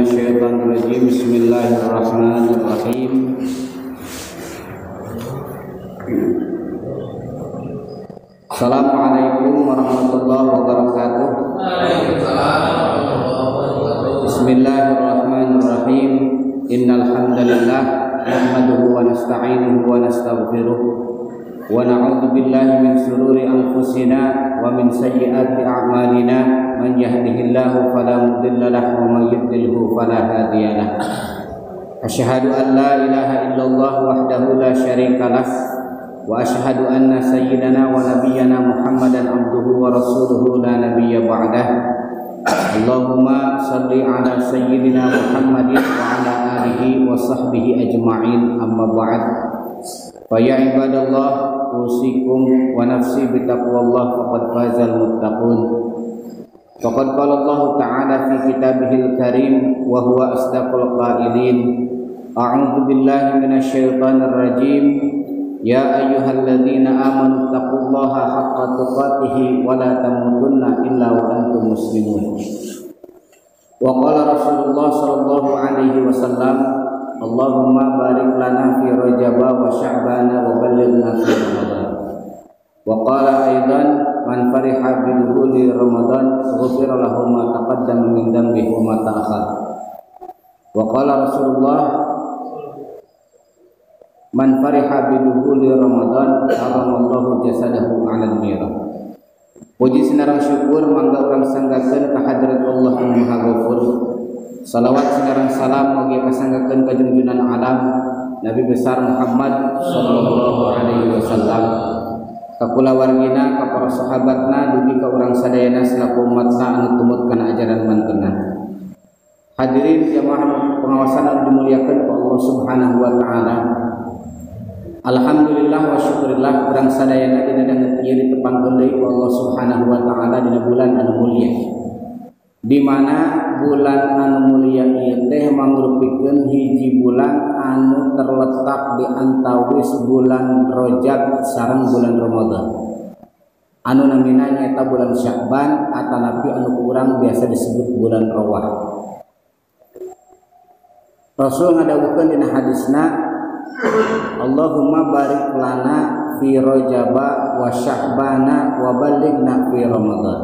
minasyaitonirrajim. Bismillahirrahmanirrahim. Assalamualaikum warahmatullahi wabarakatuh. Bismillahirrahmanirrahim. Innal hamdalillah nahmaduhu wa nasta'inuhu wa nastaghfiruh wa na'udzu billahi min shururi anfusina wa min sayyiati a'malina. Man yahdihillahu fala mudilla lahu wa man yudlilhu fala hadiya lahu. Asyhadu an la ilaha illallah wahdahu la syarika lah wa asyhadu anna sayyidana wa nabiyyana Muhammadan abduhu wa rasuluhu la nabiyya ba'dah. Allahumma shalli ala sayyidina Muhammadin wa ala alihi wa sahbihi ajma'in, amma ba'd. Fa ya ibadallah, usikum wa nafsi bi taqwallah faqad fazal muttaqun. Faqad qala Allah ta'ala fi kitabihil karim wa huwa asdaqul qailin. A'udzu billahi minasyaitonir rajim. Ya ayyuhalladzina amanu taqullaha haqqa tuqatih wa la tamutunna illa wa antum muslimun. Wa qala Rasulullah sallallahu alaihi wasallam, Allahumma barik lana fi Rajab wa Sya'ban wa ballighna fi Ramadan. Wa qala aidan, man fariha bi dukhuli Ramadan ghufira lahu ma taqaddama min dhanbihi wa ma ta'akhkhar. Wa qala Rasulullah, man fariha bi dukhuli Ramadan haramallahu jasadahu 'alal mirah. Puji sinarang syukur mangga urang sanggakeun ka hadrat Allah Yang Maha Ghafur. Salawat sinarang salam mugi pasanggakeun ka junjunan alam Nabi besar Muhammad sallallahu alaihi wasallam, ka kulawargina, ka para sahabatna, dugi ka urang sadayana selaku umatna anu tumut kana ajaran mantenna. Hadirin jamaah pengawasan anu dimuliakeun ku Allah Subhanahu wa taala. Alhamdulillah wa syukurillah urang sadayana dina dangeut ieu ditepangkeun deui ku Allah Subhanahu wa taala dina bulan anu mulia, di mana bulan anu mulia ieu teh mangrupikeun hiji bulan anu terletak di antawis bulan Rajab sareng bulan Ramadan. Anu namina nyaeta bulan Sya'ban atanapi anu urang biasa disebut bulan Rawah. Rasul ngadawukeun dina hadisna, Allahumma barik lana fi Rajab wa Sya'bana wa ballighna fi Ramadan.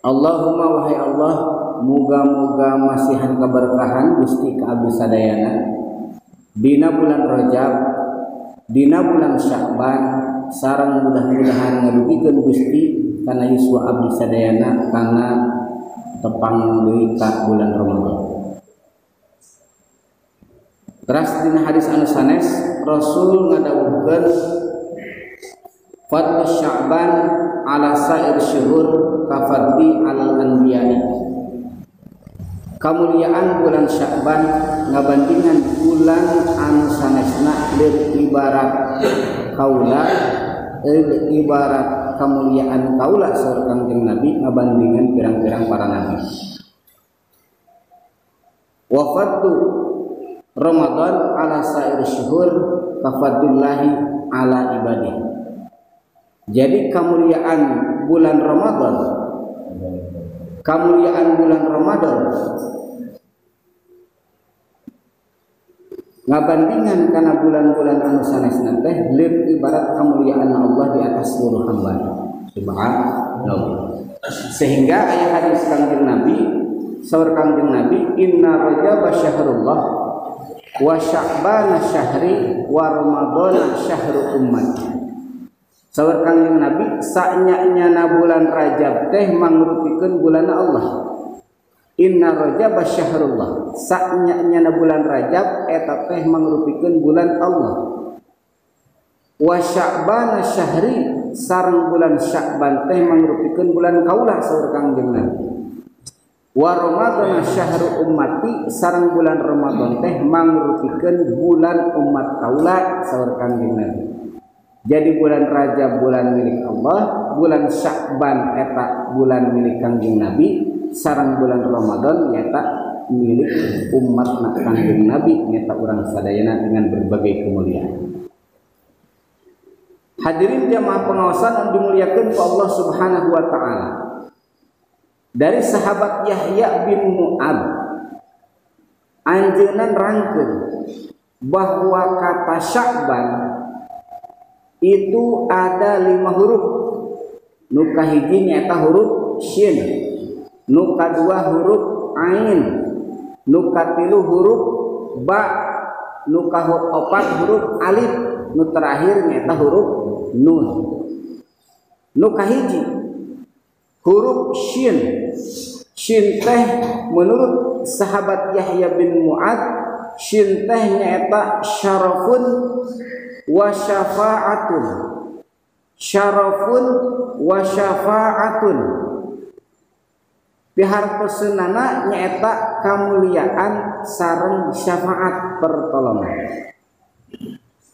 Allahumma wahai Allah, muga-muga masihan keberkahan Gusti ka abdi sadayana dina bulan Rajab, dina bulan Sya'ban, sareng mudah-mudahan ngarugikeun Gusti kana yuswa abdi sadayana kana tepang deui ka bulan Ramadan. Teras dina hadis anu sanes Rasul ngadawuhkeun, fadlu Sya'ban ala sair syuhur kafadli alal anbiya'i. Kamuliaan bulan Sya'ban ngabandingan bulan anu sanesna lir ibarat kaula, ibarat kamuliaan kaula saur Kangjeng Nabi ngabandingan pirang-pirang para nabi. Wa fadlu Ramadan ala sair syuhur kafadlillahi ala ibadih. Jadi kemuliaan bulan Ramadan, kemuliaan bulan Ramadan ngabandingan karena bulan-bulan anu sanesna teh lir ibarat kemuliaan Allah di atas seluruh hamba. Subhanallah. Sehingga ayat hadis Kangjeng Nabi, saur Kangjeng Nabi, inna Rajab syahrullah wa Sya'ban syahri wa Ramadan syahru ummati. Saur Kangjeng Nabi, sanyanya bulan Rajab teh mangrupikeun bulan Allah. Inna Rajab syahrullah, sanyanya bulan Rajab eta teh mangrupikeun bulan Allah. Wa Sya'ban syahri, sareng bulan Sya'ban teh mangrupikeun bulan kaula saur Kangjeng Nabi. Wa Ramadan syahru ummati, sareng bulan Ramadan teh mangrupikeun bulan umat kaula saur Kangjeng Nabi. Jadi bulan Rajab bulan milik Allah, bulan Sya'ban eta bulan milik Kangjeng Nabi, sareng bulan Ramadan nyata milik umat Kangjeng Nabi, nyata urang sadayana dengan berbagai kemuliaan. Hadirin jamaah pengawasan yang dimuliakan oleh Allah Subhanahu wa taala. Dari sahabat Yahya bin Mu'ad anjeunna nerangkeun bahwa kata Sya'ban itu ada 5 huruf. Nu kahiji nyaeta huruf shin, nu kadua huruf ain, nu katilu huruf ba, nu kaopat huruf alif, nu terakhir nyaeta huruf nun. Nu kahiji huruf shin. Shin teh menurut sahabat Yahya bin Mu'ad, shin teh nyaeta syarafun wa syafa'atun. Syarafun wa syafa'atun. Pihartoseunana nyaeta kamuliaan sareng syafaat pertolongan.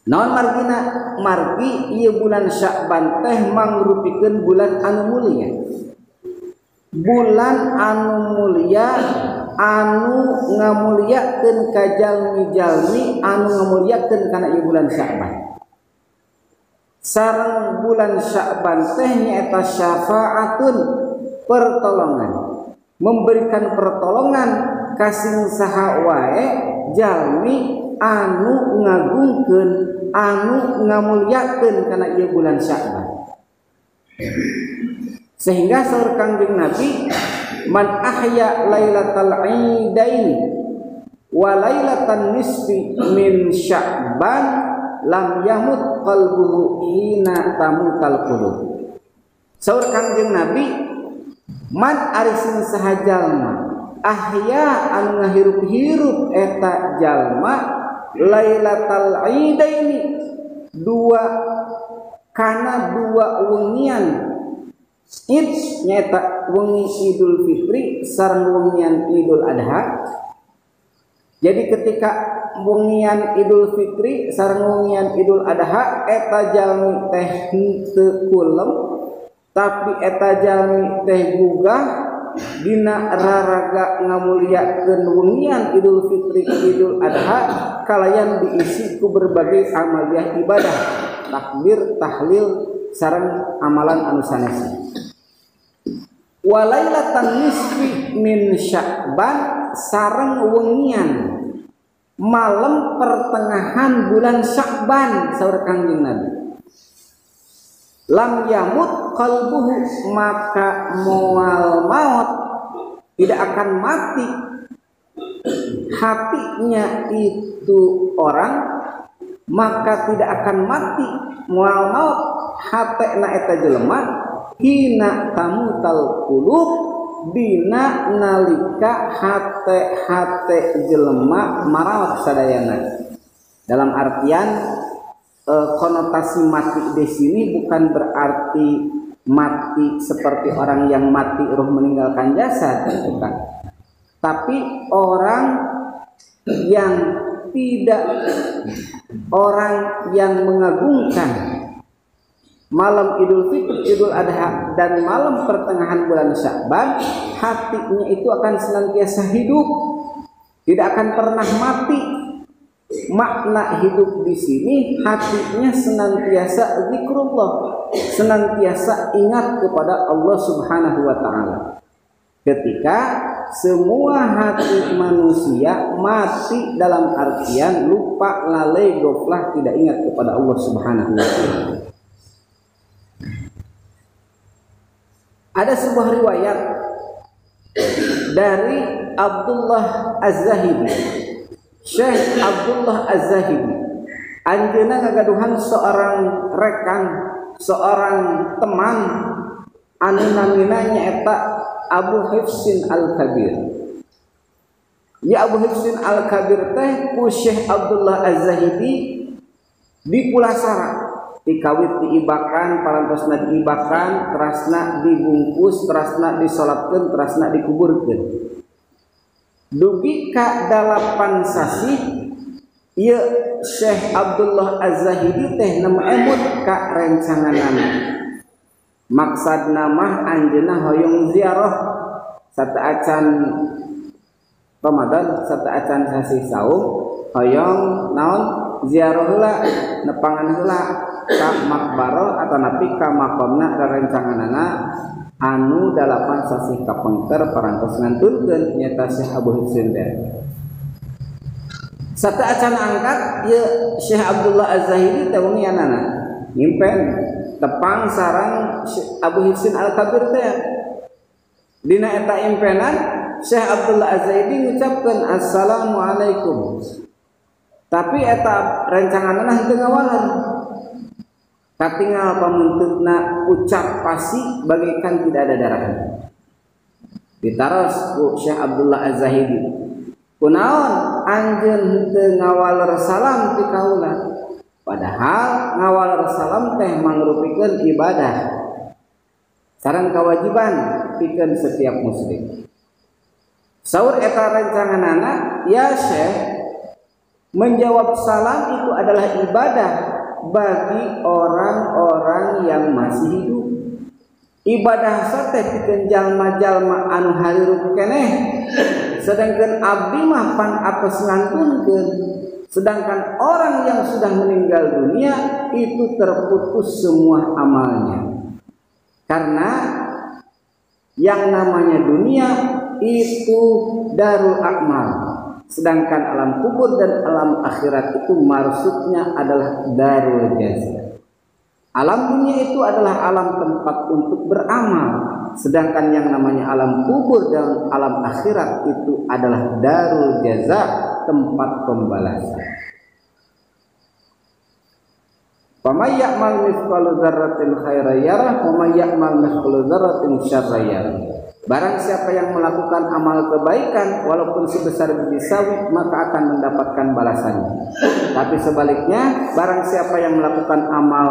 Naon margina? Margi ieu bulan Sya'ban teh mangrupikeun bulan anu mulia. Bulan anu mulia anu ngamuliakeun ka jalmi-jalmi anu ngamuliakeun kana ieu bulan Sya'ban. Sareng bulan Sya'ban teh nyaeta syafa'atun, pertolongan, memberikan pertolongan kasing saha wae jalmi anu ngagungkeun, anu ngamuliakeun kana ieu bulan Sya'ban. Sehingga saur Kangjeng Nabi, man ahya lailatal idaini wa lailatan nisfi min Sya'ban lam yamut qalbuhu hina tamutal qulub. Saur Kangjeng Nabi, man arisin saha jalma ahya anu ngahirup-hirup eta jalma lailatal idaini, kana dua wengian Id nyata wengi Idul Fitri sareng wengian Idul Adha. Jadi ketika wengian Idul Fitri sareng wengian Idul Adha eta jalmi teh teu kulem, tapi eta jalmi teh gugah dina raraga ngamuliakeun wengian Idul Fitri Idul Adha kalayan diisi ku berbagai amaliyah ibadah, takbir, tahlil sareng amalan anu sanes. Walailatan nisfi min Sya'ban sareng wengian malam pertengahan bulan Sya'ban saur Kangjeng Nabi. Lam yamut qalbuhu, maka moal maut tidak akan mati hatinya itu orang, maka tidak akan mati moal maut hatena eta jelema hina tamutal qulub, dina nalika hate jelema marawat sadayana. Dalam artian konotasi mati di sini bukan berarti mati seperti orang yang mati ruh meninggalkan jasad, bukan. Tapi orang yang tidak, orang yang mengagungkan malam Idul Fitri, Idul Adha dan malam pertengahan bulan Sya'ban, hatinya itu akan senantiasa hidup, tidak akan pernah mati. Makna hidup di sini hatinya senantiasa zikrullah, senantiasa ingat kepada Allah Subhanahu wa taala. Ketika semua hati manusia mati dalam artian lupa, lalai, goflah, tidak ingat kepada Allah Subhanahu wa taala. Ada sebuah riwayat dari Abdullah Az-Zahibi, Syekh Abdullah Az-Zahibi. Anjeunna ngagaduhan seorang rekan, seorang teman anu namina nyaeta Abu Hifsin Al-Kabir. Ya Abu Hifsin Al-Kabir teh ku Syekh Abdullah Az-Zahibi dipulasara, dikawit diibakan, parantosna diibakan, terasna dibungkus, terasna disolatkeun, terasna dikuburkeun. Dugi ka 8 sasi ieu Syekh Abdullah Az-Zahibi teh nememut ka rencanganana. Maksudna mah anjeunna hoyong ziarah sataacan Ramadan, sataacan sasi saum, hoyong naon ziarah heula, nepangan heula ka makbaro atau napi ka makomna rerencanganana anu 8 sasi kapengker parantos ngantunkeun nyata Syekh Abu Hifsin teh. Satu acan angkat ya Syekh Abdullah Az-Zahidi teh wongianana nyimpen tepang sarang Abu Hifsin Al-Kabir teh. Dina eta impenan Syekh Abdullah Az-Zahidi ngucapkeun assalamualaikum. Tapi eta rancanganna teu ngawaler. Katingal pamunteutna ucap pasi bagaikan tidak ada darahnya. Ditaros ku Syekh Abdullah Az-Zahidi. Kunaon anjeun teu ngawaler salam ti kaula? Padahal ngawaler salam teh mangrupikeun ibadah. Sareng kewajiban pikeun setiap muslim. Saur eta rancanganana, ya Syekh, menjawab salam itu adalah ibadah bagi orang-orang yang masih hidup. Ibadah sate pikeun jalma-jalma anu harirup keneh. Sedangkan abdi mah pan apes ngantunkeun. Sedangkan orang yang sudah meninggal dunia itu terputus semua amalnya. Karena yang namanya dunia itu darul akmal. Sedangkan alam kubur dan alam akhirat itu maksudnya adalah darul jaza. Alam dunia itu adalah alam tempat untuk beramal. Sedangkan yang namanya alam kubur dan alam akhirat itu adalah darul jaza, tempat pembalasan. Faman ya'mal mithqala dzarratin khairan yarah wa man ya'mal mithqala dzarratin syarran yarah. Barang siapa yang melakukan amal kebaikan walaupun sebesar biji sawi maka akan mendapatkan balasannya. Tapi sebaliknya barang siapa yang melakukan amal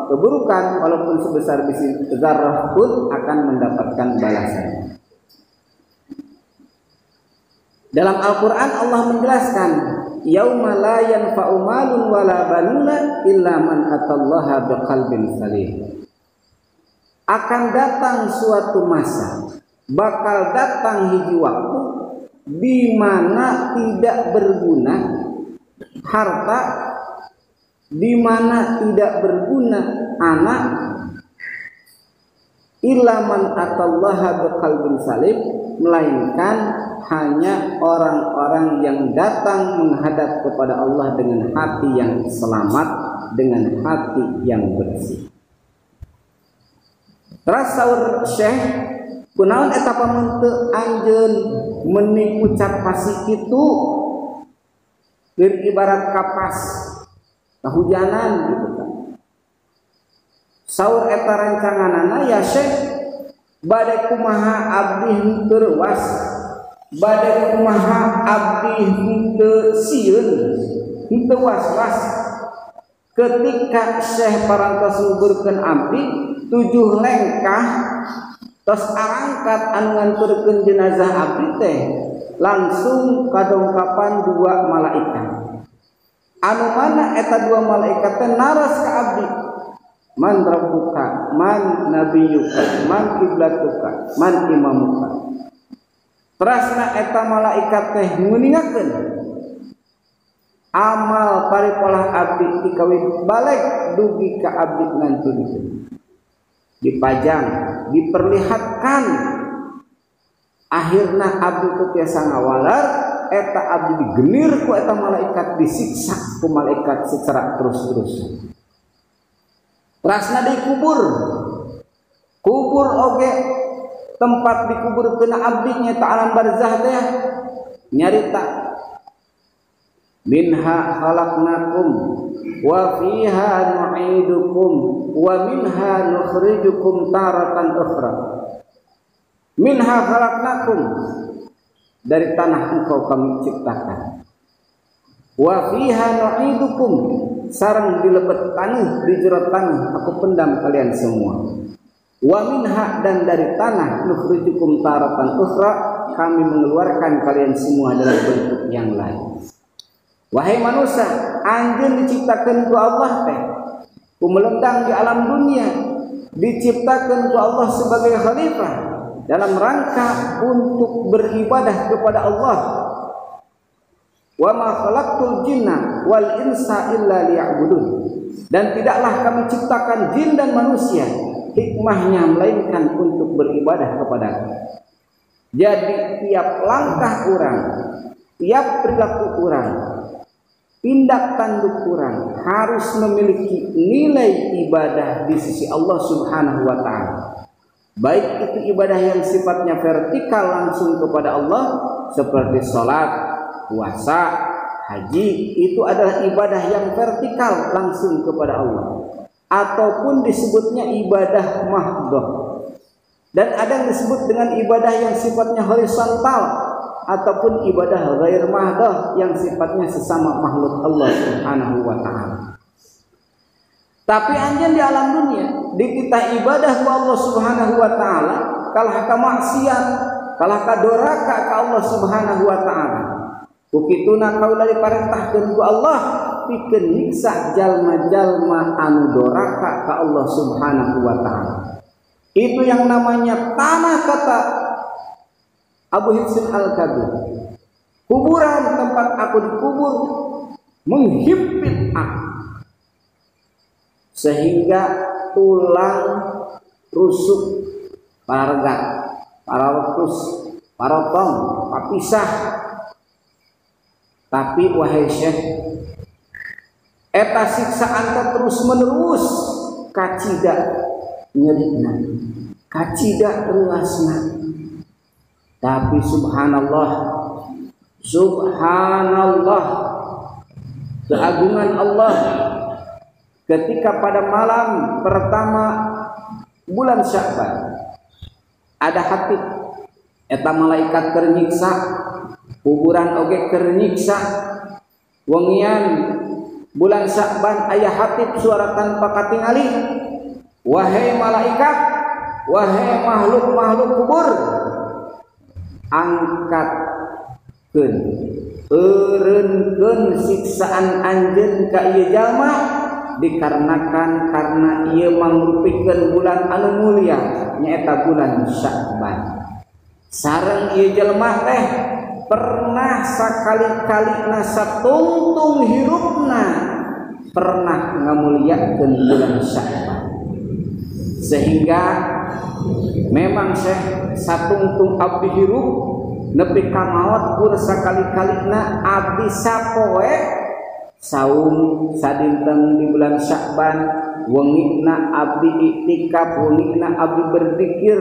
keburukan walaupun sebesar biji zarrah pun akan mendapatkan balasannya. Dalam Al-Quran Allah menjelaskan, yauma la yanfa'u malun wala banuna illa man atallaha biqalbin salim. Akan datang suatu masa, bakal datang hiji waktu di mana tidak berguna harta, di mana tidak berguna anak, illa man atallaha biqalbin salim, melainkan hanya orang-orang yang datang menghadap kepada Allah dengan hati yang selamat, dengan hati yang bersih. Terus saur Syekh, kunaon eta pamunteu anjeun meuni ucap pasi kitu keur ibarat kapas kahujanan gitu kan. Saur eta rancanganana ya Syekh, bade kumaha abdi henteu was, bade kumaha abdi henteu sieun, henteu was-was. Ketika Syekh parantos nguburkeun abdi 7 lengkah tos arangkat anu nganturkeun jenazah abdi teh langsung kadongkapan 2 malaikat. Anu mana eta 2 malaikat teh naras ka abdi. Man rabbuka, man nabiyuka, man kiblatuka, man imamuka. Terasna eta malaikat teh nguningakeun amal paripolah abdi dikawin balik dugi ka abdi ngantulikeun. Dipajang, diperlihatkan. Akhirna abdi teh tiasa ngawalar, eta abdi digenir ku eta malaikat, disiksa ku malaikat secara terus-terus. Terasna dikubur. Kubur oge tempat dikuburkeun abdi nya ta alam barzah teh nyarita minha khalaqnakum wa fiha nu'idukum wa minha nukhrijukum taratan ukhra. Minha khalaqnakum, dari tanah engkau kami ciptakan. Wa fiha nu'idukum, sareng dilebet tanah, di jero tanah aku pendam kalian semua. Wa minha, dan dari tanah nukhrijukum taratan ukhra, kami mengeluarkan kalian semua dalam bentuk yang lain. Wahai manusia, anjeun diciptakeun ku Allah teh kumelendang di alam dunia, diciptakeun ku Allah sebagai khalifah dalam rangka untuk beribadah kepada Allah. Wa ma khalaqtul jinna wal insa illa liya'budun, dan tidaklah kami ciptakan jin dan manusia hikmahnya melainkan untuk beribadah kepada-Ku. Jadi tiap langkah orang, tiap perilaku orang, tindak tanduk kurang harus memiliki nilai ibadah di sisi Allah Subhanahu wa taala. Baik itu ibadah yang sifatnya vertikal langsung kepada Allah seperti salat, puasa, haji, itu adalah ibadah yang vertikal langsung kepada Allah, ataupun disebutnya ibadah mahdhah. Dan ada yang disebut dengan ibadah yang sifatnya horizontal ataupun ibadah ghair mahdhah yang sifatnya sesama makhluk Allah Subhanahu wa taala. Tapi anjeun di alam dunia di kita ibadah ku Allah Subhanahu wa taala kalah ka maksiat, kalah ka doraka ka Allah Subhanahu wa taala. Ukituna kaula diparentahkeun ku Allah pikeun nyiksa jalma-jalma anu doraka ka Allah Subhanahu wa taala. Itu yang namanya tanah, kata Abu Hifsin Al-Kabir. Kuburan tempat aku dikubur menghimpit aku, sehingga tulang rusuk, paraga, parawetus, parotong, papisah. Tapi wahai Syekh, eta siksaan terus menerus kacida nyerina, kacida relasna. Tapi subhanallah, subhanallah, keagungan Allah, ketika pada malam pertama bulan Sya'ban ada hatib eta malaikat keur nyiksa, kuburan oge keur nyiksa. Wengian bulan Sya'ban aya hatib suara tanpa katingali, wahai malaikat, wahai makhluk-makhluk kubur, angkatkeun, eureunkeun siksaan anjeun ka ieu jalma, dikarenakan karena ieu mangrupikeun bulan anu mulia nyaeta bulan Sya'ban. Sareng ieu jalma teh pernah sakali-kalina satungtung hirupna pernah ngamuliakeun bulan Sya'ban. Sehingga memang Syekh satungtung abdi hirup nepi ka maot kur sakali-kalina abdi sapoe saum sadinten di bulan Sya'ban, wengina abdi iktikaf, wengina abdi berzikir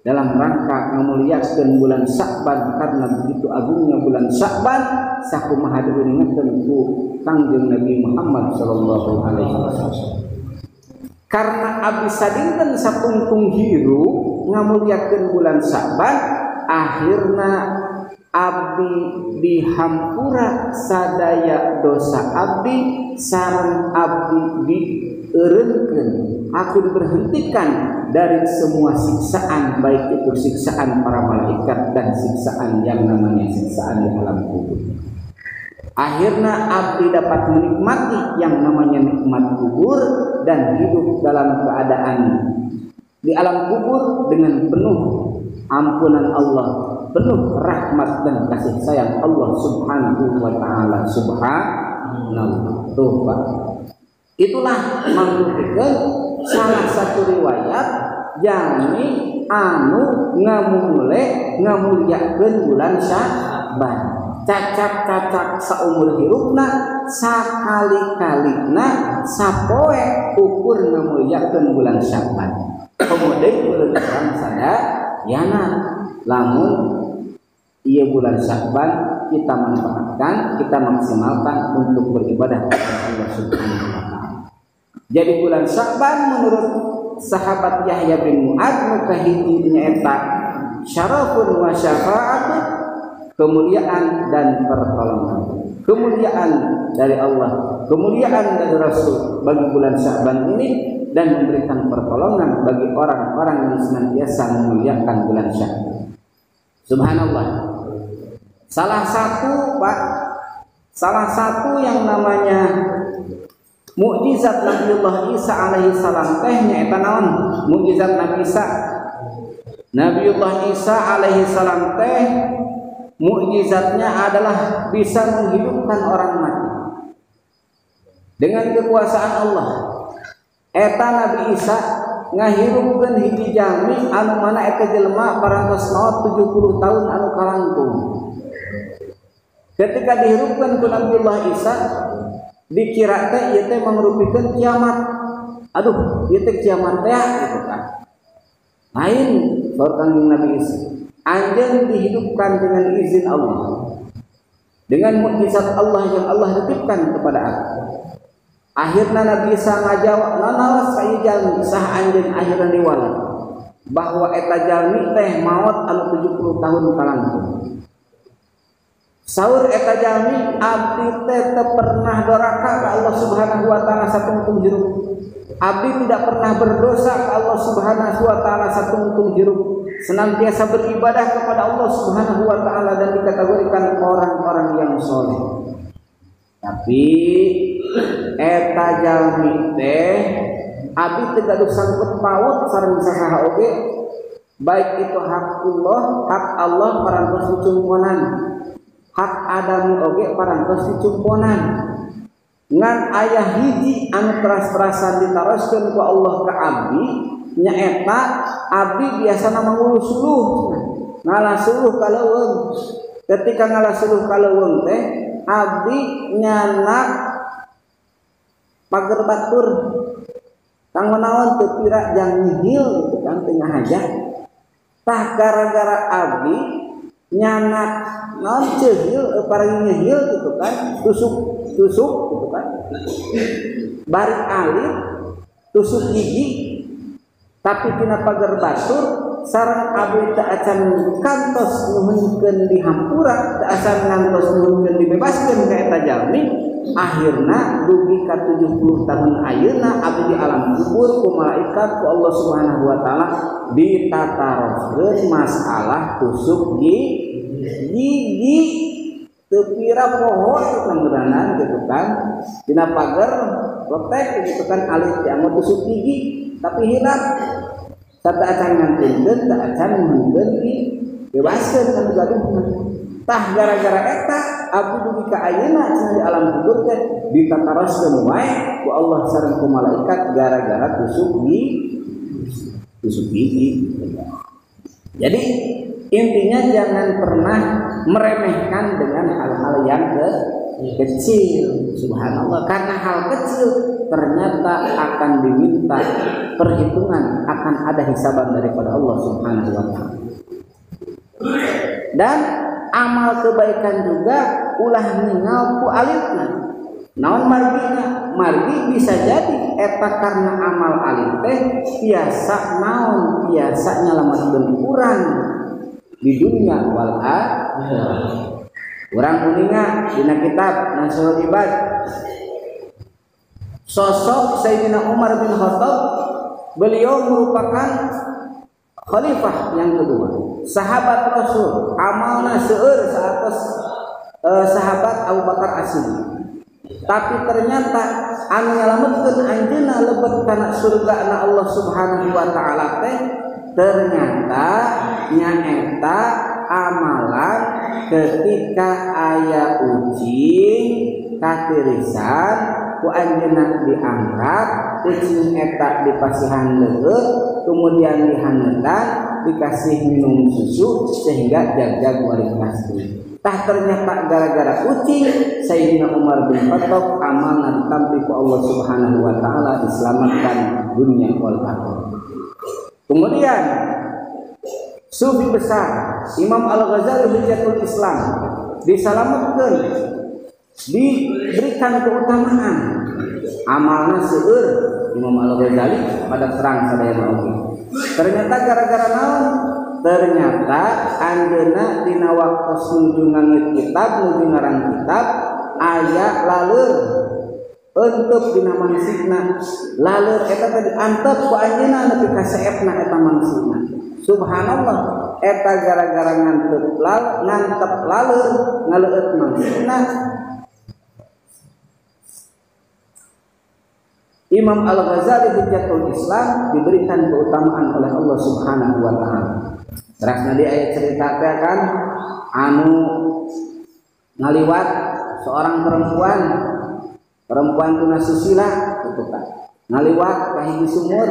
dalam rangka ngamuliakeun bulan Sya'ban. Karena begitu agungnya bulan Sya'ban, sakumaha diingetkeun ku Kangjeng Nabi Muhammad sallallahu alaihi wasallam. Karena abdi sadinten satungtung hirup ngamuliakeun bulan Sya'ban, akhirna abdi dihampura sadaya dosa abdi, sareng abdi dieureunkeun, aku diberhentikan dari semua siksaan, baik itu siksaan para malaikat dan siksaan yang namanya siksaan di alam kubur. Akhirnya abdi dapat menikmati yang namanya nikmat kubur dan hidup dalam keadaan di alam kubur dengan penuh ampunan Allah, penuh rahmat dan kasih sayang Allah Subhanahu wa taala. Subhanallah. Tuh Pak. Itulah mangrukeun salah satu riwayat jami anu ngamuliakeun bulan Sya'ban. Cacak-cacak saumur hirupna sakali-kalina sapoe ukur ngamuliakeun bulan Sya'ban. Kemudian bulan sadayana lamun ieu bulan Sya'ban kita manfaatkan, kita maksimalkan untuk beribadah kepada Allah Subhanahu wa taala. Jadi bulan Sya'ban menurut sahabat Yahya bin Mu'adz mukahidi nyaeta syarafun wa syafa'atun, kemuliaan dan pertolongan, kemuliaan dari Allah, kemuliaan dari Rasul bagi bulan Sya'ban ini, dan memberikan pertolongan bagi orang-orang yang senantiasa memuliakan bulan Sya'ban. Subhanallah. Salah satu yang namanya mukjizat Nabiullah Isa alaihi salam teh nyaeta naon? Mukjizat Nabi Isa. Nabiullah Isa alaihi salam teh mukjizatnya adalah bisa menghidupkan orang mati dengan kekuasaan Allah. Eta Nabi Isa ngahirupkeun hiji jami anu mana eta jelema parantos maot 70 tahun anu kalangkung. ketika dihirupkan ku Nabiullah Isa dikira teh ieu teh mangrupikeun kiamat. Aduh, ieu teh kiamat teh gitu kan. Lain Kanjeng Nabi Isa. Anjeun dihidupkan dengan izin Allah. Dengan mukjizat Allah yang Allah titipkan kepada aku. Akhirna Nabi Isa ngajawab, "Nanaos ka jalmi sah anjeun akhirna diwali." Bahwa eta jalmi teh maot anu 70 tahun kalangkung. Saur eta jalmi abdi teh teu pernah doraka ka Allah Subhanahu wa taala satungtung hirup. Abdi tidak pernah berdosa ke Allah Subhanahu wa taala satungtung hirup. Senantiasa beribadah kepada Allah Subhanahu wa taala dan dikategorikan orang-orang yang soleh. Tapi eta jalmi teh abdi teu gaduh sangkut paut sareng saha oge, baik itu hak Allah parantos dicumponan, hak Adam oge parantos dicumponan. Ngan aya hiji anu teras-terasan ditaroskeun ku Allah ka abdi nyaeta abdi biasana manguluh-suluh ngalasuluh ka leuweung. Ketika ngalasuluh ka leuweung teh abdi nyanak pager batur kanggo naon teu pira jang nyihil gitu kan teu ngahajat. Tah gara-gara abdi nyanak naon ceul parang nyihil gitu kan, tusuk gitu kan. Bari alit tusuk gigi tapi tina pager batur sareng abdi teu acan kantos nuhunkeun dihampura, teu acan ngantos nuhunkeun dibebaskeun ka eta jalmi. Akhirna dugi ka 70 tahun ayeuna abdi di alam kubur ku malaikat ku Allah Subhanahu wa taala ditataroskeun masalah tusuk gigi teu pira poho tanggeuranan gitu kan dina pager lotek gitu kan alit teh anu tusuk gigi tapi hilap teu acan ngantunkeun teu acan nuhunkeun dibebaskeun kana gaduhna. Tah gara-gara eta abdi dugi ka ayeuna cenah di alam kubur teh ditataroskeun wae ku Allah sareng ku malaikat gara-gara tusuk gigi. Jadi intinya jangan pernah meremehkan dengan hal-hal yang kecil. Subhanallah, karena hal kecil ternyata akan diminta perhitungan, akan ada hisaban daripada Allah Subhanahu wa taala. Dan amal kebaikan juga ulah ningal ku alitna. Naon margina? Margi bisa jadi eta karena amal alit teh biasa naon biasa nyalametkeun urang di dunia wal akhirah. Urang kuninga dina kitab Nasrul Ibad sosok Sayyidina Umar bin Khattab, beliau merupakan khalifah yang kedua, sahabat Rasul, amalna seueur saatos sahabat Abu Bakar As-Siddiq. Tapi ternyata anu nyalametkeun anjeunna lebet kana surgana Allah Subhanahu wa taala teh ternyata nyaeta amalan ketika aya ucing katirisan ku anjeunna diangkat, ucing eta dipasihan leut, kemudian dihaneutan, dikasih minum susu sehingga jag-jag waris pasti. Tah ternyata gara-gara ucing Sayyidina Umar bin Khattab amanah ditampi ku Allah Subhanahu wa taala diselamatkan dunia wal akhirah. Kemudian sufi besar Imam Al-Ghazali Hujjatul Islam diselamatkan, diberikan keutamaan amalna seueur Imam Al-Ghazali pada terang sadayana oge. Ternyata gara-gara naon? Ternyata anjeunna dina waktu nuju ngangit kitab, nuju ngarang kitab aya laleur eunteup dina mansikna. Laleur eta teh diantep ku anjeunna nepi ka saepna eta mansikna. Subhanallah, eta gara-gara ngantep laleur ngaleueut mansikna. Imam Al-Ghazali Hujjatul Islam diberikan keutamaan oleh Allah Subhanahu wa taala. Terasna di ayat cerita kan anu ngaliwat seorang perempuan tuna susila gitu kan. Ngaliwat ka hiji sumur,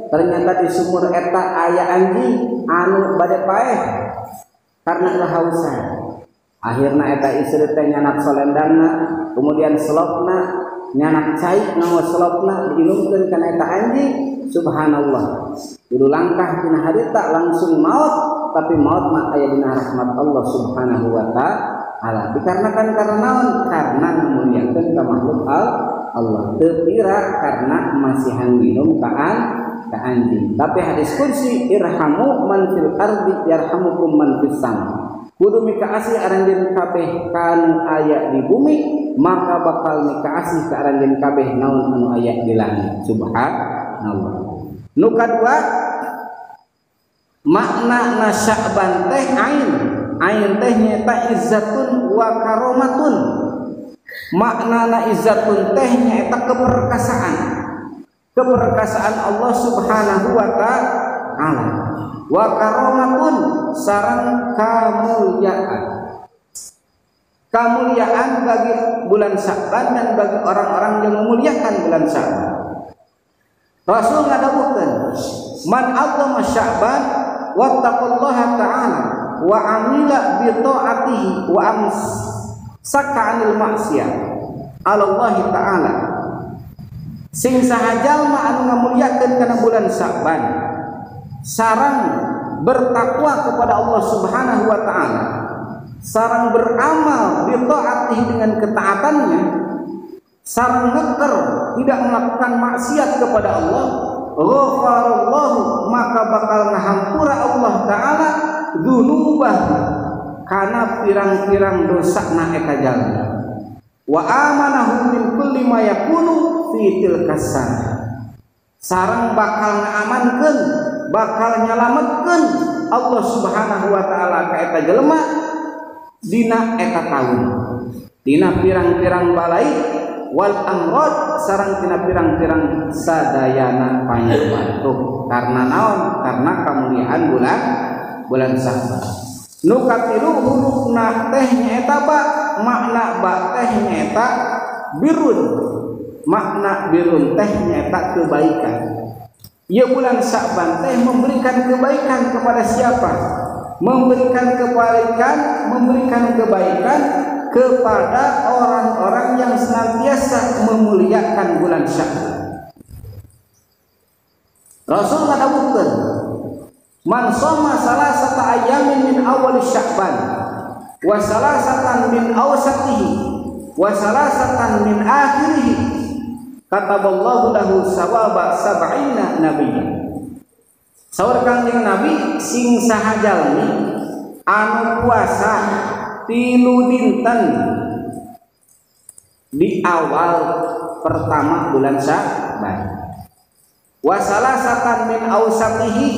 ternyata di sumur eta aya anjing anu bade paeh karena kehausan. Akhirna eta istri teh nyanak solendangna, kemudian selopna nyanak cai nawa selopna diinumkeun kana eta anjing. Subhanallah, kudu langkah tina harita langsung maut, tapi maut mah aya dina rahmat Allah Subhanahu wa taala. Dikarenakan karena naon? Karena ngamuliakeun ka makhluk Allah. Teu pira karena masihan minum ka anjing. Tapi hadis qudsi, irhamu man fil ardi yarhamukum man fis sama. Kudu mika asih aranjeun kabeh kanu aya di bumi, maka bakal mika asih ka aranjeun kabeh naon anu aya di langit. Subhanallah. Nu kadua, makna Sya'ban teh ain teh nyaeta izzatun wa karomatun. Makna izzatun teh nyaeta keperkasaan Allah Subhanahu wa taala. Wa karomatun sareng kamuliaan bagi bulan Sya'ban dan bagi orang-orang yang memuliakan bulan Sya'ban. Rasul ngadawukeun, man adzama Sya'ban wattaqallaha ta'ala wa amila bi ta'atihi wa amsaka 'anil maksiyah Allah ta'ala. Sing saha jalma anu ngamulyakeun kana bulan Sya'ban sareng bertakwa kepada Allah Subhanahu wa taala, sareng beramal bi ta'atihi dengan ketaatannya, sareng ngeker tidak melakukan maksiat kepada Allah, ghafarallahu maka bakal ngahampura Allah taala dzunubah kana pirang-pirang dosana eta jalma, wa amanahu min kulli ma yakunu fi tilkas sana, sareng bakal ngaamankeun, bakal nyalametkeun Allah Subhanahu wa taala ka eta jelema dina eta taun, dina pirang-pirang balai wal amrod sareng tina pirang-pirang sadayana panyubatuk. Karena naon? Karena kamuliaan bulan Sya'ban. Nu katilu hurufna teh nyaeta ba, makna ba teh nyaeta birrun. Makna birrun teh nyaeta kebaikan. Ya bulan Sya'ban teh memberikan kebaikan kepada siapa? Memberikan kebaikan kepada orang-orang yang senantiasa memuliakan bulan Sya'ban. Rasul ngadawukeun, man shoma salasata ayamin min awal Sya'ban wa salasatan min awsatihi wa salasatan min akhirih kataballahu lahu sawaba sab'ina nabiyyan. Saur Kangjeng Nabi, sing saha jalmi anu puasa 3 dinten di awal pertama bulan Sya'ban, wa salasatan min awsatihi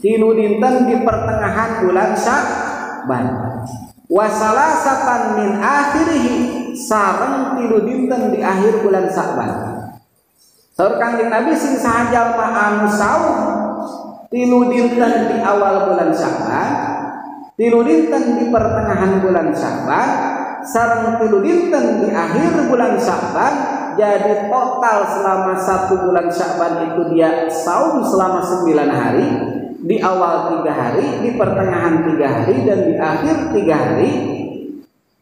3 dinten di pertengahan bulan Sya'ban, wa salasatan min akhirih sareng 3 dinten di akhir bulan Sya'ban. Saur Kangjeng Nabi, sing saha jalma anu saum 3 dinten di awal bulan Sya'ban, 3 dinten di pertengahan bulan Sya'ban, sareng 3 dinten di akhir bulan Sya'ban, jadi total selama 1 bulan Sya'ban itu dia saum selama 9 hari, di awal 3 hari, di pertengahan 3 hari, dan di akhir 3 hari.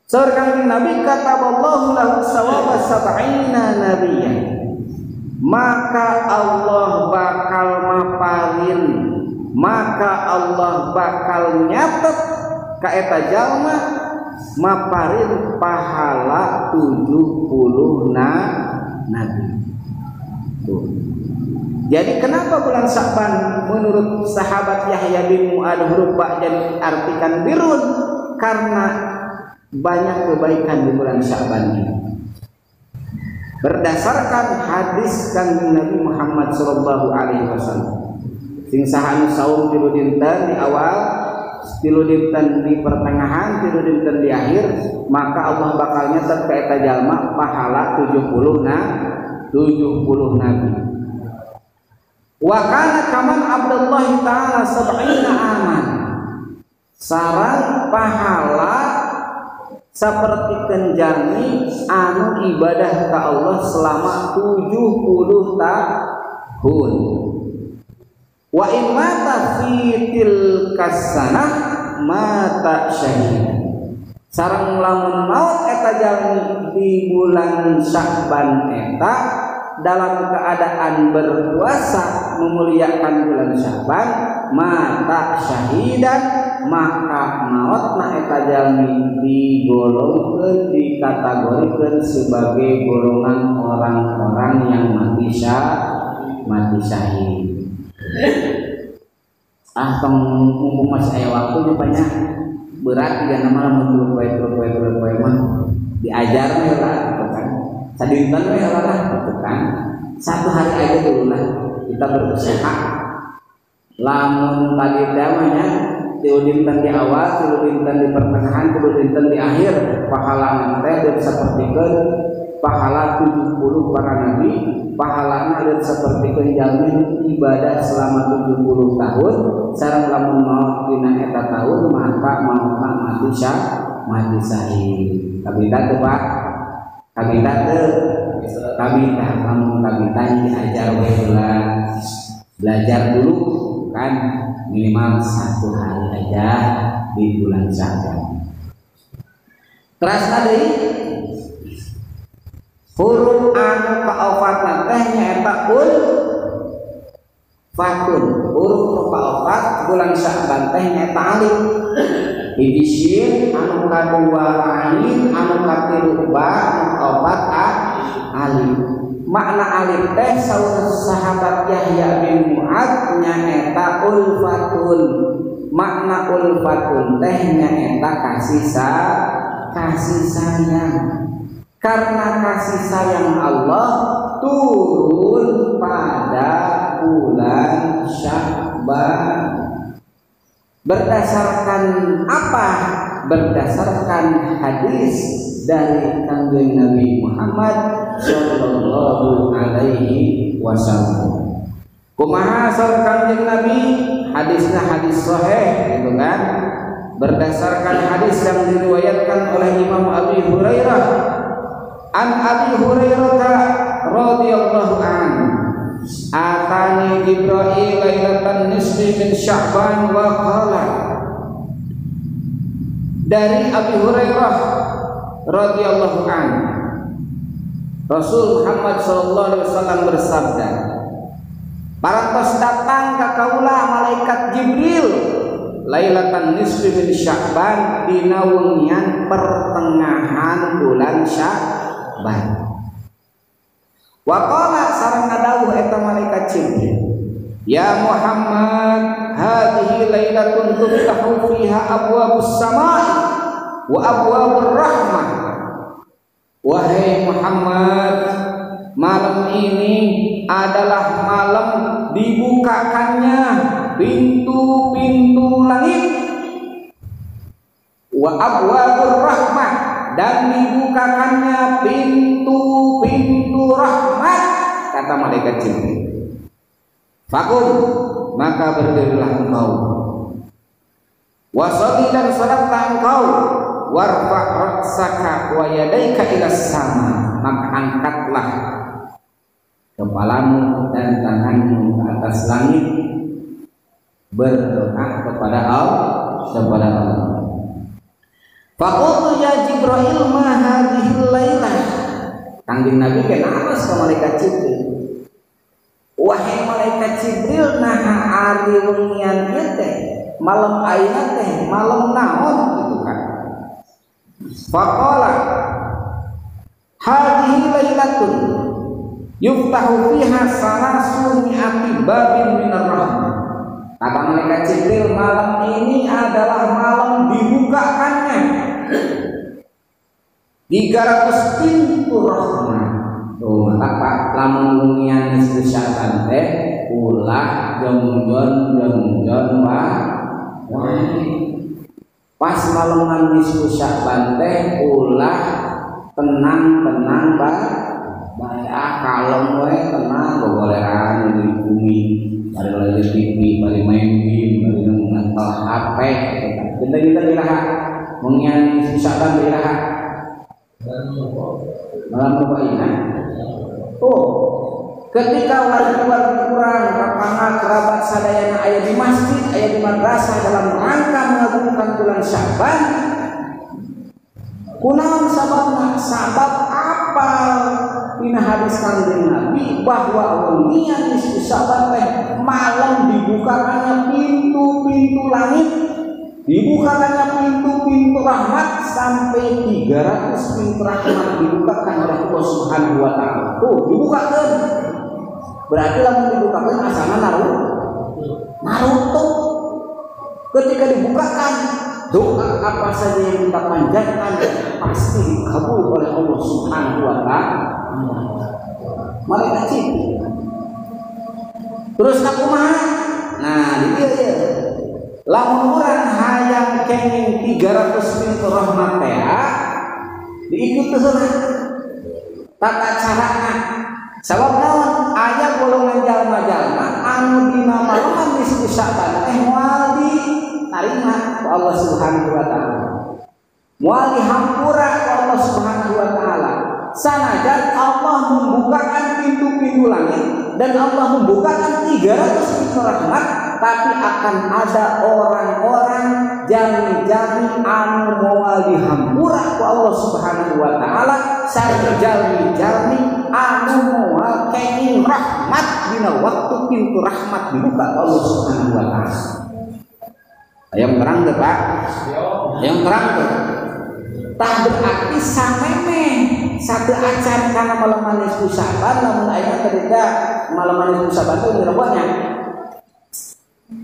Saur Kangjeng Nabi, kataballahu lahu sawaba sab'ina nabiyyan, maka Allah bakal maparin, maka Allah bakal nyatet ka eta jalma maparin pahala 70 nabi. Tuh. Jadi kenapa bulan Sya'ban menurut sahabat Yahya bin Mu'adz huruf ba jadi artikan birun? Karena banyak kebaikan di bulan Sya'ban ini. Berdasarkan hadis Kanjeng Nabi Muhammad sallallahu alaihi wasallam, sing saha anu saum 3 dinten di awal, 3 dinten di pertengahan, 3 dinten di akhir, maka Allah bakal nyatet ka eta jalma pahala 70 nabi. Wa kana kaman Abdullah taala 70 aman, sareng pahala seperti kenjani anu ibadah ke Allah selama 70 tahun. Wa in mata fi tilkas sanah mata syahid. sareng lamun maot eta jalmi di bulan Sya'ban eta dalam keadaan berpuasa memuliakan bulan Sya'ban mata syahidan maka maotna eta jalmi digolongkeun dikategorikeun sebagai golongan orang-orang yang mati syahid. Tong mumpung masih aya waktu banyak berat tiga nama lamun poe mah diajar we lah gitu kan. Sadinten we lah gitu kan. Satu hari aja dulu lah kita berusaha. Lamun tadi damanya tilu dinten di awal, tilu dinten di pertengahan, tilu dinten di akhir, pahala teh dan sapertikeun pahala 70 para nabi, pahalana dan sapertikeun jalmi ibadah selama 70 tahun, sareng lamun maot dina eta tahun maka mautna mati syahid. Kabita teu Pak? Kabita teu? Kabita, lamun kabita diajar we heula. Belajar dulu kan minimal 1 hari aja di bulan Sya'ban. Terasa deui huruf anu kaofatna teh nyaeta fatun. Huruf nu kaopat bulan Sya'ban teh nyaeta alif. Hiji syin anu kadua ain anu katilu ba anu kaopat alif. Makna alif teh saur sahabat Yahya bin Mu'ad nyaeta ulfatun. Makna ulfatun teh nyaeta kasih sayang. Karena kasih sayang Allah turun pada bulan Sya'ban. Berdasarkan apa? Berdasarkan hadis dari Kanjeng Nabi Muhammad sallallahu alaihi wasallam. Kumaha asal Kanjeng Nabi? Hadisnya hadis sahih gitu kan. Berdasarkan hadis yang diriwayatkan oleh Imam Abi Hurairah. An Abi Hurairah radhiyallahu anhu. Atani Jibril lailatan nisfi min Sya'ban wa qala. Dari Abi Hurairah radhiyallahu anhu, Rasul Muhammad sallallahu alaihi wasallam bersabda, parantos datang ka kaula malaikat Jibril lailatan nisfi min Sya'ban dina wengian pertengahan bulan Sya'ban. Wa qala sareng ngadawuh eta malaikat Jibril, ya Muhammad, hadhihi lailatun tuftahu fiha abwabus samai wa abwabur rahmah. Wahai Muhammad, malam ini adalah malam dibukakannya pintu-pintu langit, wa abwabur rahmah, dan dibukakannya pintu-pintu rahmat, kata malaikat Jibril. Fakum, maka berdirilah engkau, wasoli dan salatlah engkau, warfa' raksaka wa yadaika ila sama, maka angkatlah kepalamu dan tanganmu ke atas langit, berdoa kepada Allah. Faqultu ya Jibril ma hadhil lailah. Kanjeng Nabi kenapa ka malaikat Jibril? Wahai malaikat Jibril, naha ari wengian ieu teh, malam ayeuna teh malam naon gitu kan. Faqala hadhihi lailatun yuftahu fiha salasu mi'ati babin minar rahmah. Kata malaikat Jibril, malam ini adalah malam dibukakannya 300 pintu rahmat. Tuh, maka lamun mungian nisfu Sya'ban teh ulah jengjon pas malaman nisfu Sya'ban teh ulah tenang bae kalem we tenang gogoleran di bumi, bari lagi TV, bari main game, bari ngantal HP. Kita diraha mungian nisfu Sya'ban diraha malam kebaikan. Oh, ketika warga kurang kapana kerabat sadayana aya di masjid, aya di madrasah dalam rangka mengagungkan bulan Sya'ban, Kunaon sababna? Sabab apa? Dina hadis Kanjeng Nabi bahwa wengian nisfu Sa'ban teh malam dibukakannya pintu-pintu langit, dibukakannya pintu-pintu rahmat sampai 300 pintu rahmat dibukakan oleh Allah Subhanahu wa taala. Tuh, dibukakan. Berarti lamun dibukakan asana Naruto. Ketika dibukakan, doa apa saja yang kita panjatkan pasti dikabul oleh Allah Subhanahu wa taala. Malaikat Jibril. Terus kumaha? Nah, di dieu. Lamun urang hayang kenging 300 pintu rahmat teh diikutkeun tata carana. Sabab naon? Aya golongan jalma-jalma anu dina malaman nisfu Sa'ban teh moal ditarima ku Allah Subhanahu wa taala. Moal dihampura ku Allah Subhanahu wa taala. Sanajan Allah membukakan pintu-pintu langit dan Allah membukakan 300 pintu rahmat, tapi akan ada orang-orang jami-jami anu moal dihampura ku Allah Subhanahu wa taala, sareng jami-jami anu moal kenging rahmat dina waktu pintu rahmat dibuka Allah Subhanahu wa taala. Yang terang teh Pak? Yang terang teh. Tah berarti sameme satu acan kana malaman nisfu Sa'ban lamun aya ketika malaman nisfu Sa'ban teh ngirobohnya.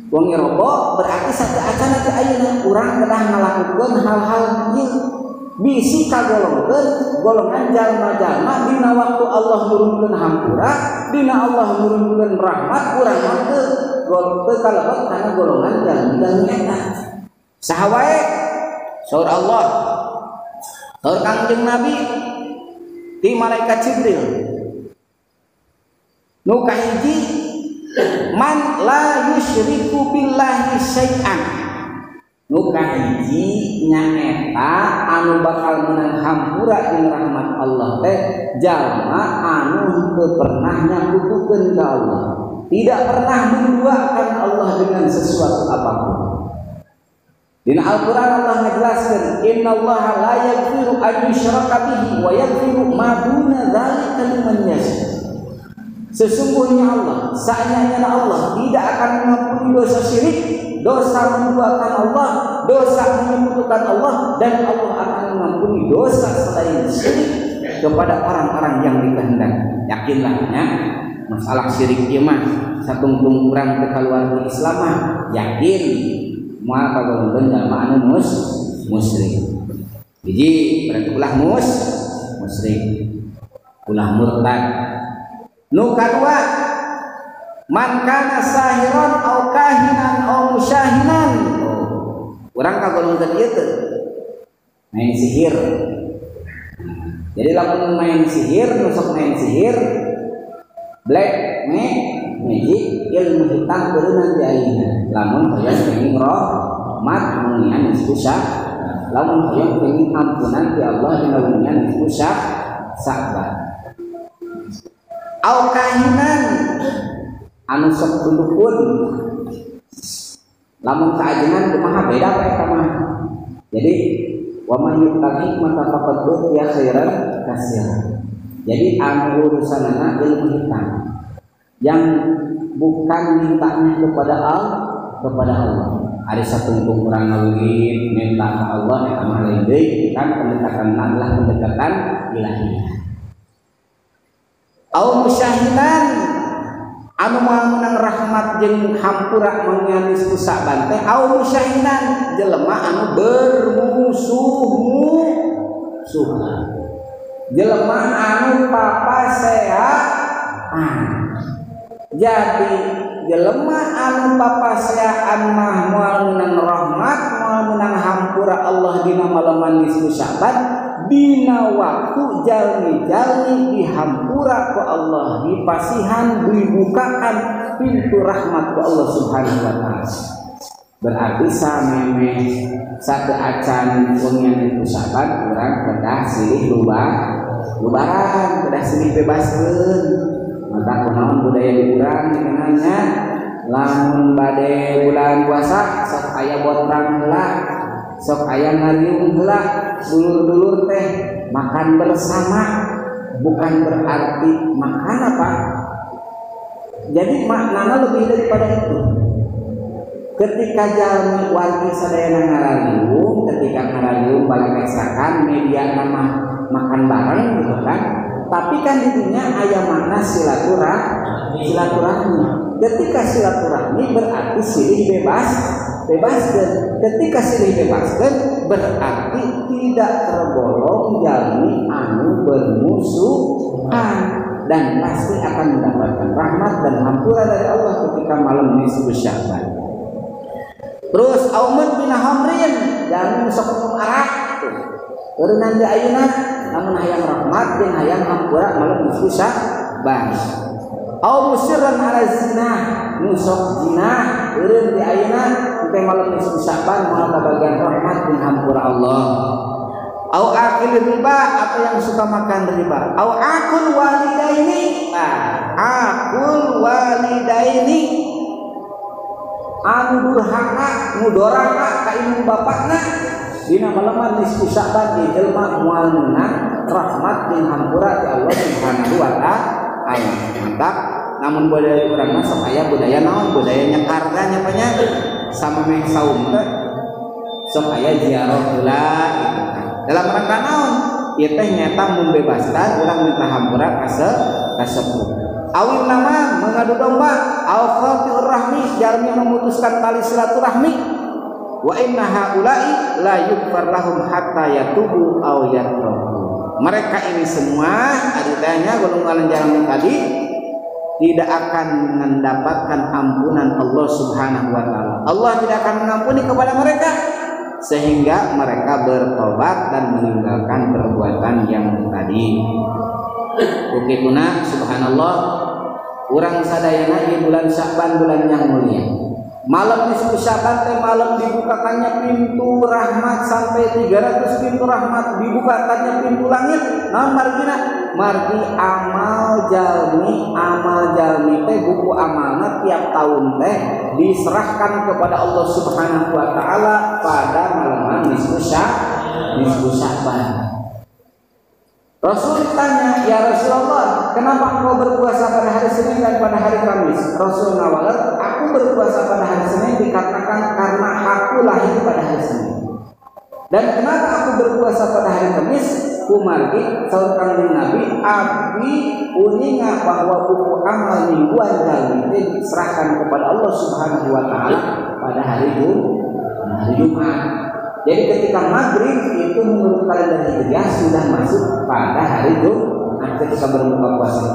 Wong ngiroboh berarti satu acan teh ayeuna urang kedah ngalakukeun hal-hal ieu bisi kagolongkeun golongan jalma-jalma dina waktu Allah nurunkeun hampura, dina Allah nurunkeun rahmat urang mah teu kalebet kana golongan jalma-jalma eta. Saha wae saur Allah, saur Kangjeng Nabi ti malaikat Jibril. Nu kahiji man la yusyriku billahi syai'an. Nu kahiji nyaeta anu bakal menang hampura ing rahmat Allah teh jalma anu teu pernah nyakutukeun ka Allah, tidak pernah menduakan Allah dengan sesuatu apapun. Dina Al-Qur'an Allah menjelaskan innallaha la yaghfiru an yushraka bihi wa yaghfiru ma duna dzalika liman yasha. Sesungguhnya Allah, sakjana Allah tidak akan mengampuni dosa syirik, dosa menduakan Allah, dosa menyekutukan Allah, dan Allah akan mengampuni dosa selain syirik kepada orang-orang yang dikehendaki. Yakinlah ya, masalah syirik ieu mah satungtung urang teu kaluar ti Islam mah yakin moal kagolongkeun jalma anu musyrik. Hiji berarti ulah musyrik, ulah murtad. Nu kadua man kana sahiran au kahinan au musyahinan. Urang kagolongkeun ieu teh main sihir. Jadi lamun main sihir, nusuk main sihir, black magic, ilmu hitam beunang di ayeuna. Lamun hoyong kenging rahmat mungian nisfu Sa'ban. Lamun hoyong kenging ampunan ti Allah dina mungian nisfu Sa'ban. Au kahinan anu sok dukun. Lamun kaajengan kumaha beda ka eta mah. Jadi wa man yuttaqi mata faqad ya khairan katsiran. Jadi anu urusanana ilmu hitam yang bukan mintanya kepada Allah. Ada satungtung urang ngawin minta ke Allah eta mah lain deui kan pendekatan adalah pendekatan ilahiyah. Au musyahidan anu moal menang rahmat jeung hampura mangian nisfu Sa'ban teh au musyahidan jelema anu bermusuh-musuhan. Jelema anu papaseaan. Jadi jelema anu papaseaan mah moal menang rahmat, moal menang hampura Allah dina malaman nisfu Sa'ban, dina waktu jalmi-jalmi dihampura ku Allah, dipasihan dibukakan pintu rahmat ku Allah Subhanahu wa taala. Berarti sameme satu acan wengian nisfu Sa'ban urang kedah silih lubaran, kedah silih bebaskeun. Maka kunaon budaya di urang dikenalnya lamun bade bulan puasa sok aya bot perang heula sok aya ngariung heula dulur-dulur teh makan bersama, bukan berarti makan apa. Jadi maknanya lebih daripada itu. Ketika jalmi wargi sadayana ngarariung, ketika ngarariung balik ekstrakan media nama makan bareng gitu kan. Tapi kan intinya aya makna silaturahmi. Ketika silaturahmi berarti silih bebaskeun. Ketika silih bebaskeun berarti tidak tergolong jalmi anu bermusuhan dan pasti akan mendapatkan rahmat dan hampura dari Allah ketika malam nisfu Sya'ban. Terus aumat bin hamrin jalmi sok minum arak eureun di ayeuna namun hayang rahmat jeung hayang hampura malam nisfu Sya'ban. Au musirran ala zina nusok zina eureun di ayeuna teh malam nisfu Sya'ban moal kabagian rahmat jeung hampura Allah. Au akil riba atau yang suka makan riba. Au akul walidaini. Nah, akul walidaini anu durhaka ngudoraka ka ibu bapakna dina malaman nisfu Sya'ban di jelema moal meunang rahmat jeung hampura ti Allah Subhanahu wa taala. Mantap. Namun budaya urang mah sok aya budaya naon? Budaya nyekar teh nyapanya sama meh saum teh. Sok aya ziarah heula gitu kan. Dalam rangka naon? Ieu teh nyata membebaskan urang minta hampura ka sepuh. Awil nama mengadu domba, au qati'ur rahmi jalmi memutuskan tali silaturahmi. Wa inna haula'i la yughfar lahum hatta yatubu aw yatraku. Mereka ini semua adanya golongan jalan tadi tidak akan mendapatkan ampunan Allah Subhanahu wa taala. Allah tidak akan mengampuni kepada mereka sehingga mereka bertobat dan meninggalkan perbuatan yang tadi. Bukituna subhanallah urang sadayana di bulan Sya'ban bulan yang mulia. Malam nisfu Sya'ban teh malam dibukakannya pintu rahmat sampai 300 pintu rahmat, dibukakannya pintu langit. Naon margina? Margi amal jalmi teh buku amalna tiap tahun teh diserahkan kepada Allah Subhanahu wa taala pada malam nisfu Sya'ban. Rasul ditanya, "Ya Rasulullah, kenapa engkau berpuasa pada hari Senin dan pada hari Kamis?" Rasul ngawal, "Aku berpuasa pada hari Senin dikarenakan karena aku lahir pada hari Senin. Dan kenapa aku berpuasa pada hari Kamis? Kumargi saurkan Nabi, abdi uninga bahwa buku amal mingguan jalmi diserahkan kepada Allah Subhanahu wa taala pada hari Jumat." Jadi ketika maghrib itu menurut kalender Hijriah sudah masuk pada hari Jumat ketika berbuka puasa.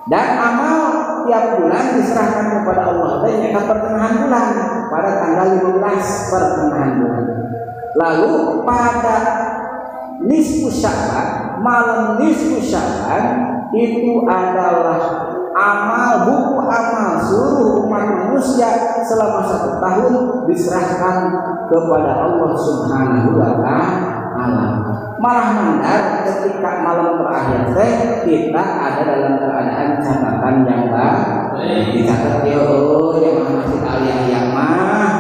Dan amal tiap bulan diserahkan kepada Allah dan pertengahan bulan pada tanggal 15 pertengahan bulan. Lalu pada nisfu Sya'ban, malam nisfu Sya'ban itu adalah amal buku amal seluruh umat manusia selama 1 tahun diserahkan kepada Allah Subhanahu wa taala. Malah mandar ketika malam terakhir teh kita ada dalam keadaan catatan yang baik. Dicatat yo yang masih aliyah mah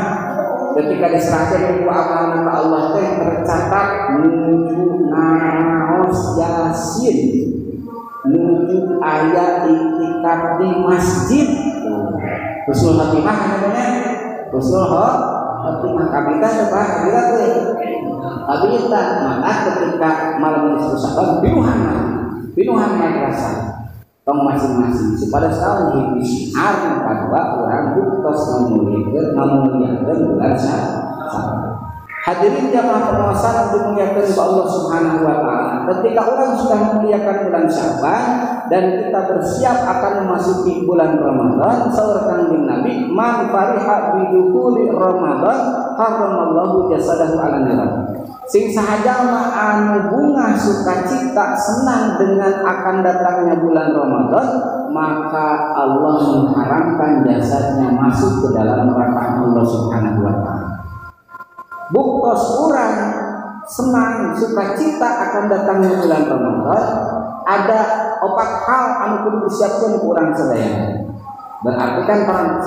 ketika diserahkan buku amal kepada Allah teh tercatat menuju naos Yasin, menuju ayat iktikaf di masjid. Husnul Khotimah namanya. Husnul Khotimah kabita sebab kabita teh. Kabita maka ketika malam nisfu Sya'ban binuhan madrasah tong masing-masing pada setahun hiji siar kadua urang buktos memuliakeun bulan Sya'ban. Hadirin jamaah pengawasan untuk memuliakan Allah Subhanahu wa taala. Ketika orang sudah memuliakan bulan Sya'ban dan kita bersiap akan memasuki bulan Ramadan, saur Kanjeng Nabi, "Man fariha bi dukhuli Ramadan, haramallahu jasadahu 'alan nar." Sing sahaja mah anu bunga sukacita senang dengan akan datangnya bulan Ramadan, maka Allah mengharamkan jasadnya masuk ke dalam neraka Allah Subhanahu wa taala. Buktos orang senang sukacita akan datangnya bulan Ramadan, ada 4 hal anu kudu disiapkeun ku urang sadaya. Berarti kan perang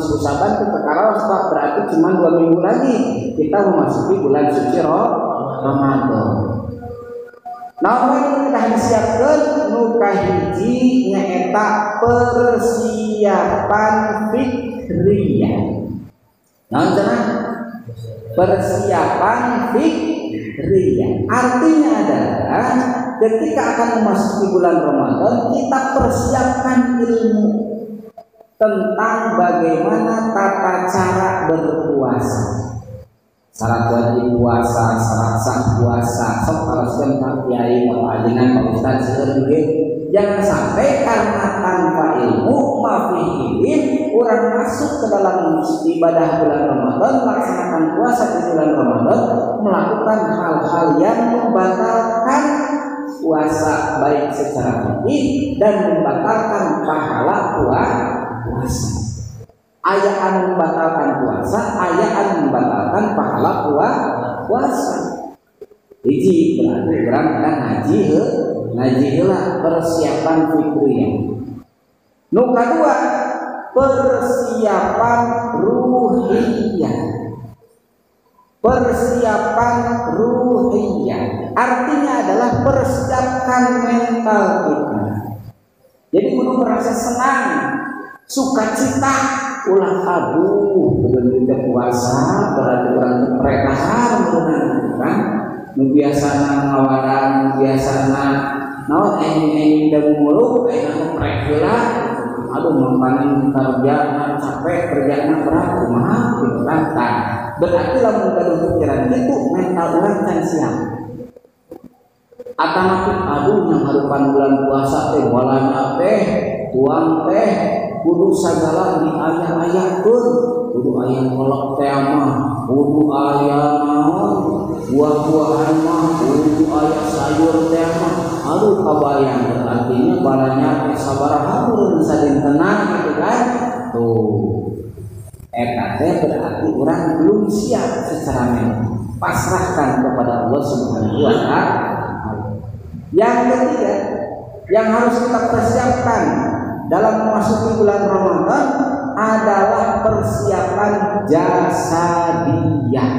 Syaban itu perkara berarti cuma 2 minggu lagi kita memasuki bulan suci Ramadan. Namun kita disiapkan nu kahiji nyaeta persiapan fikriyah. Nah, cenah persiapan fikriyah artinya adalah ketika akan memasuki bulan Ramadan kita persiapkan ilmu tentang bagaimana tata cara berpuasa, syarat wajib puasa, syarat sah puasa, seharusnya Pak Kiai, Pak Ajengan, Pak Ustadz seperti. Jangan sampai karena tanpa ilmu, mafihilim, orang masuk ke dalam ibadah bulan Ramadan, melaksanakan puasa di bulan Ramadan, melakukan hal-hal yang membatalkan puasa baik secara fikih dan membatalkan pahala puasa. Aya anu membatalkan puasa, aya anu membatalkan pahala puasa. Hiji berarti urang kan ngaji heula persiapan fikriyah. Nu kadua persiapan ruhiyah. Persiapan ruhiyah artinya adalah persiapkan mental kita. Jadi kudu merasa senang, sukacita, ulah aduh bener puasa berarti orang keprekahan kan biasana ngawaran biasana naon enging dan mulu enak keprek heula aduh mampanin kerja capek kerjana berat kumaha gitu kan. Berarti lamun gaduh pikiran itu mental urang can siap. Atanapi aduh yang harupan bulan puasa teh walana teh tuang teh kudu sagala diayah-ayahkeun, kudu aya kolak teh mah, kudu aya naon, buah-buahan mah, kudu aya sayur teh mah. Aduh kabayang artinya balanya teh sabaraha meureun sadintenan gitu kan. Tuh. Eta teh berarti urang belum siap secara mental. Pasrahkan kepada Allah Subhanahu wa taala. Yang ketiga, yang harus kita persiapkan dalam memasuki bulan Ramadan adalah persiapan jasadiyah.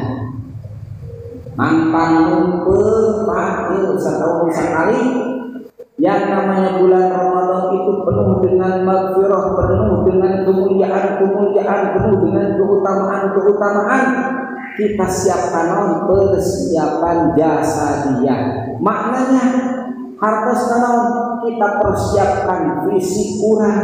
Mampang ngumpul pakil setahun sekali. Yang namanya bulan Ramadan itu penuh dengan maghfirah, penuh dengan kemuliaan, penuh dengan keutamaan. Kita siapkan persiapan jasadiyah. Maknanya hartos naon kita persiapkan fisik urang,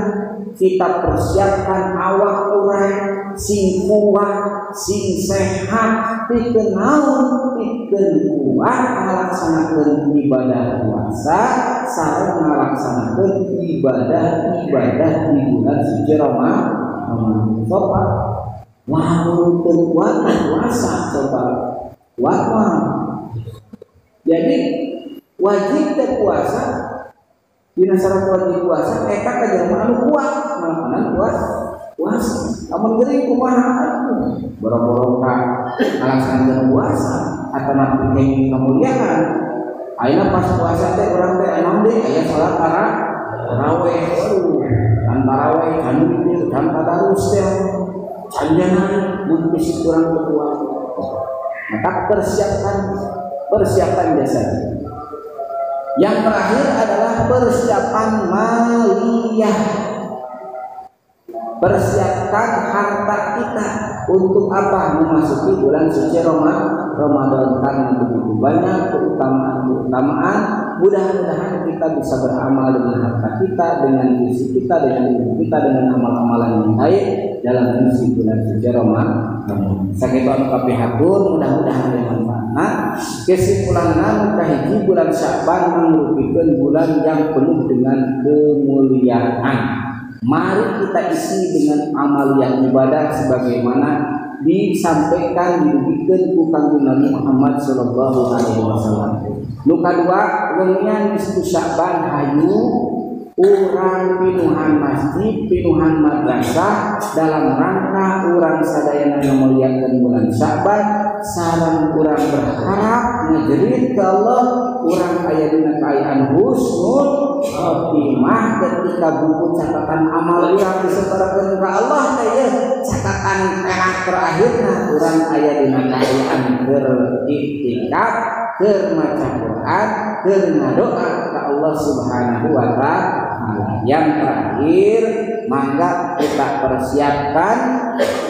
kita persiapkan awak urang sing kuat, sing sehat, pikeun naon, pikeun kuat ngalaksanakeun ibadah puasa sareng ngalaksanakeun ibadah di bulan suci Ramadan. Coba lamun teu kuat puasa coba kuat mah. Jadi wajib teh puasa dina syarat wajib puasa eta kajelema anu kuat melakukan puasa. Amun geuring kumaha boro-boro ka ngalaksanakeun puasa atawa pikeun kemuliaan. Ayeuna pas puasa teh urang teh enom deui aya salat tarawih. Can tarawih, can witir, can tadarus teh canjana mun fisik urang teh kuat. Maka persiapan jasa. Yang terakhir adalah persiapan maliyah. Persiapkan harta kita untuk apa? Memasuki bulan suci Ramadan karena begitu banyak keutamaan. Mudah-mudahan kita bisa beramal dengan harta kita, dengan visi kita, dengan ilmu kita, dengan amal-amalan yang baik dalam mengisi bulan suci Ramadan. Sakitu anu kapihatur, mudah-mudahan bermanfaat. Kesimpulanna kahiji bulan Syaban merupakan bulan yang penuh dengan kemuliaan. Mari kita isi dengan amaliyah ibadah sebagaimana disampaikan dibikin ku Kanjeng Nabi Muhammad sallallahu alaihi wasallam. Nu kadua leungeun di Syaban hayu urang pinuhan masjid, pinuhan madrasah dalam rangka urang sadayana ngamuliakeun bulan Syaban sareng urang berharap ngajerit ka Allah urang aya dina kaayaan husnul khotimah ketika buku catatan amal urang disebarkeun ka Allah teh ya catatan perak terakhirna urang aya dina kaayaan keur iktikaf, keur maca Quran, keur ngadoa ka Allah Subhanahu wa taala. Yang terakhir, mangga kita persiapkan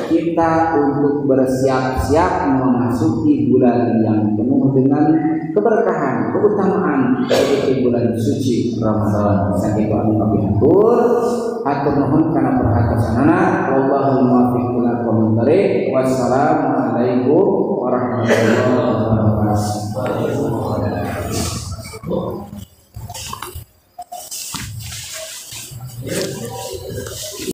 kita untuk bersiap-siap memasuki bulan yang penuh dengan keberkahan, keutamaan, yaitu bulan suci Ramadan. Sakitu anu kabihatur, atur nuhun kana perhatosanana. Wallahul muwaffiq ila aqwamit thoriq. Wassalamualaikum